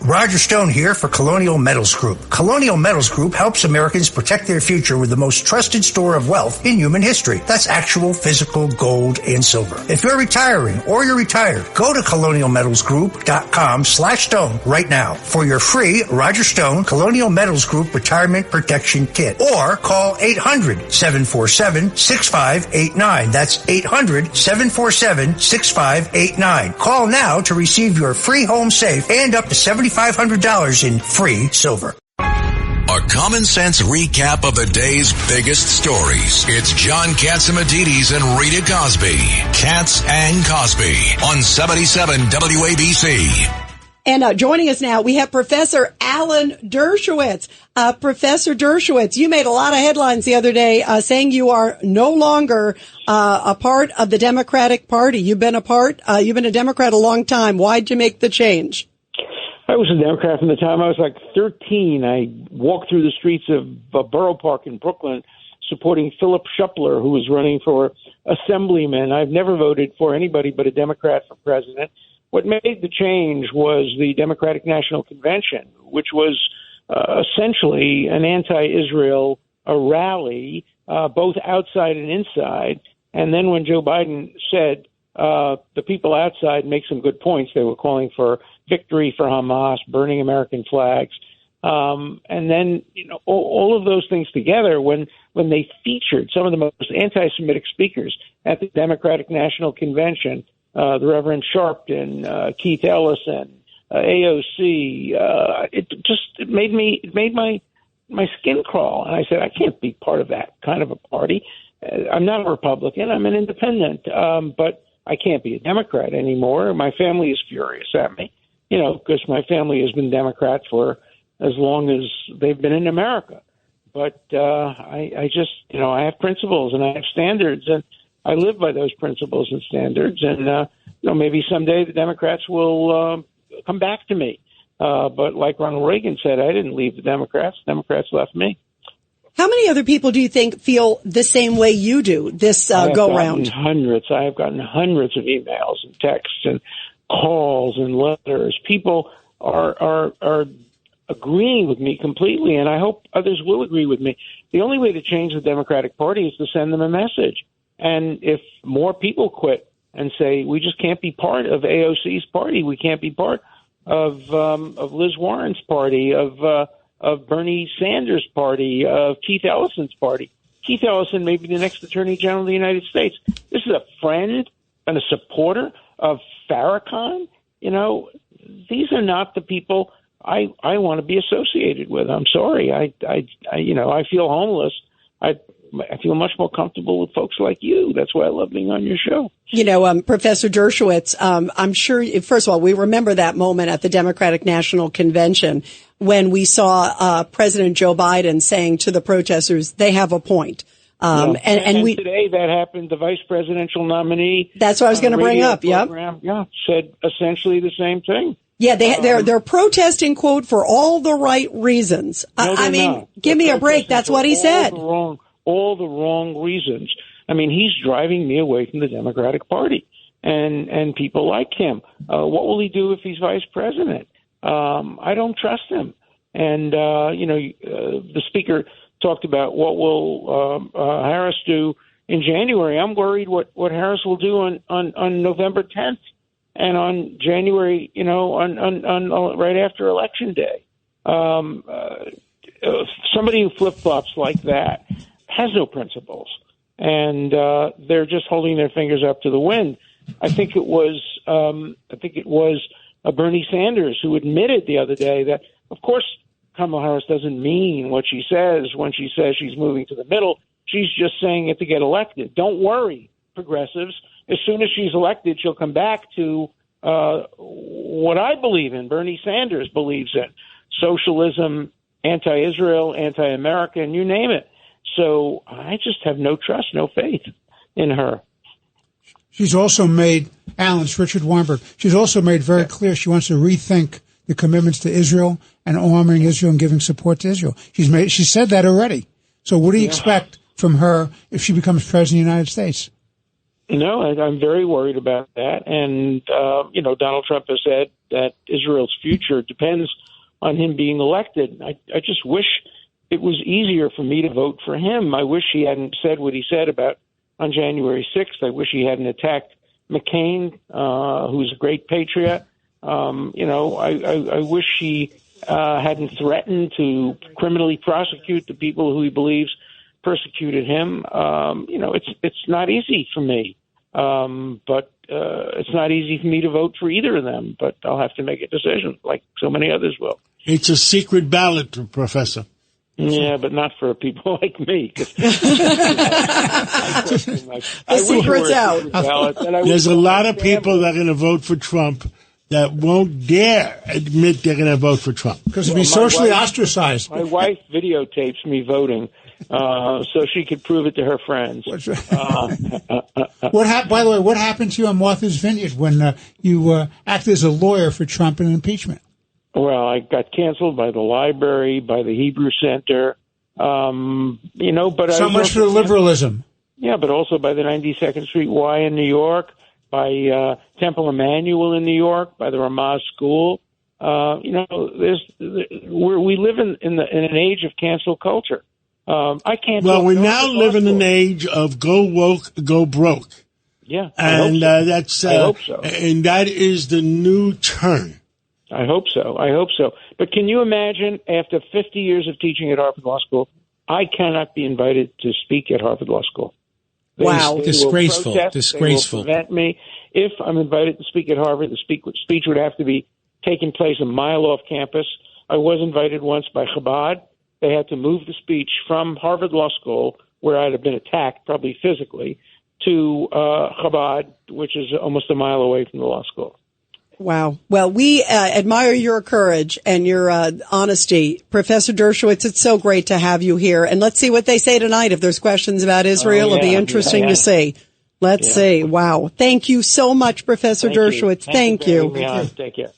Roger Stone here for Colonial Metals Group. Colonial Metals Group helps Americans protect their future with the most trusted store of wealth in human history. That's actual physical gold and silver. If you're retiring or you're retired, go to colonialmetalsgroup.com/stone right now for your free Roger Stone Colonial Metals Group Retirement Protection Kit. Or call 800-747-6589. That's 800-747-6589. Call now to receive your free home safe and up to $7,500 in free silver. A common sense recap of the day's biggest stories. It's John Catsimatidis and Rita Cosby. Katz and Cosby on 77 WABC. And joining us now, we have Professor Alan Dershowitz. Professor Dershowitz, you made a lot of headlines the other day saying you are no longer a part of the Democratic Party. You've been a Democrat a long time. Why'd you make the change? I was a Democrat from the time I was like 13. I walked through the streets of Borough Park in Brooklyn supporting Philip Shuppler, who was running for assemblyman. I've never voted for anybody but a Democrat for president. What made the change was the Democratic National Convention, which was essentially an anti-Israel rally, both outside and inside. And then when Joe Biden said the people outside make some good points, they were calling for victory for Hamas, burning American flags. And then, all of those things together, when they featured some of the most anti-Semitic speakers at the Democratic National Convention, the Reverend Sharpton, Keith Ellison, AOC, it made my skin crawl. And I said, I can't be part of that kind of a party. I'm not a Republican. I'm an independent. But I can't be a Democrat anymore. My family is furious at me, because my family has been Democrat for as long as they've been in America. But I just, I have principles and I have standards, and I live by those principles and standards. And, maybe someday the Democrats will come back to me. But like Ronald Reagan said, I didn't leave the Democrats. Democrats left me. How many other people do you think feel the same way you do this go-round? I have gotten hundreds of emails and texts and calls and letters. People are agreeing with me completely, and I hope others will agree with me. The only way to change the Democratic Party is to send them a message. And if more people quit and say, we just can't be part of AOC's party, we can't be part of Liz Warren's party, of Bernie Sanders' party, of Keith Ellison's party. Keith Ellison may be the next Attorney General of the United States. This is a friend and a supporter of Farrakhan. These are not the people I want to be associated with. I'm sorry. I feel homeless. I feel much more comfortable with folks like you. That's why I love being on your show. Professor Dershowitz, I'm sure, first of all, we remember that moment at the Democratic National Convention when we saw President Joe Biden saying to the protesters, they have a point. And today that happened. The vice presidential nominee. That's what I was going to bring up. Yep. Said essentially the same thing. Yeah, they're protesting, quote, for all the right reasons. No, give me a break. That's what he said. All the wrong reasons. I mean, he's driving me away from the Democratic Party, and people like him. What will he do if he's vice president? I don't trust him. And the speaker talked about what will Harris do in January. I'm worried what Harris will do on November 10th and on January, on right after Election Day. Somebody who flip-flops like that has no principles, and they're just holding their fingers up to the wind. I think it was Bernie Sanders who admitted the other day that, of course, Kamala Harris doesn't mean what she says when she says she's moving to the middle. She's just saying it to get elected. Don't worry, progressives. As soon as she's elected, she'll come back to what I believe in, Bernie Sanders believes in, socialism, anti-Israel, anti-American, you name it. So I just have no trust, no faith in her. She's also made, Alan, it's Richard Weinberg, she's also made very clear she wants to rethink the commitments to Israel and arming Israel and giving support to Israel. She said that already. So what do you expect from her if she becomes president of the United States? No, I'm very worried about that. And, Donald Trump has said that Israel's future depends on him being elected. I just wish it was easier for me to vote for him. I wish he hadn't said what he said about on January 6th. I wish he hadn't attacked McCain, who's a great patriot. I wish he hadn't threatened to criminally prosecute the people who he believes persecuted him. It's not easy for me, but it's not easy for me to vote for either of them. But I'll have to make a decision, like so many others will. It's a secret ballot, Professor. Yeah, but not for people like me. The secret's out. There's a lot of people that are going to vote for Trump that won't dare admit they're going to vote for Trump. Because to be socially ostracized. My wife videotapes me voting so she could prove it to her friends. By the way, what happened to you on Martha's Vineyard when you acted as a lawyer for Trump in impeachment? Well, I got canceled by the library, by the Hebrew Center, but so much for liberalism. Yeah, but also by the 92nd Street Y in New York, by Temple Emmanuel in New York, by the Ramaz School. We live in an age of cancel culture. I can't. Well, we now live in an age of go woke, go broke. Yeah, and that's I hope so. And that is the new turn. I hope so. But can you imagine, after 50 years of teaching at Harvard Law School, I cannot be invited to speak at Harvard Law School. Wow. Disgraceful. They will prevent me. If I'm invited to speak at Harvard, the speech would have to be taking place a mile off campus. I was invited once by Chabad. They had to move the speech from Harvard Law School, where I'd have been attacked, probably physically, to Chabad, which is almost a mile away from the law school. Wow. Well, we admire your courage and your honesty. Professor Dershowitz, it's so great to have you here. And let's see what they say tonight. If there's questions about Israel, it'll be interesting to see. Let's see. Wow. Thank you so much, Professor Dershowitz. Thank you. Take care.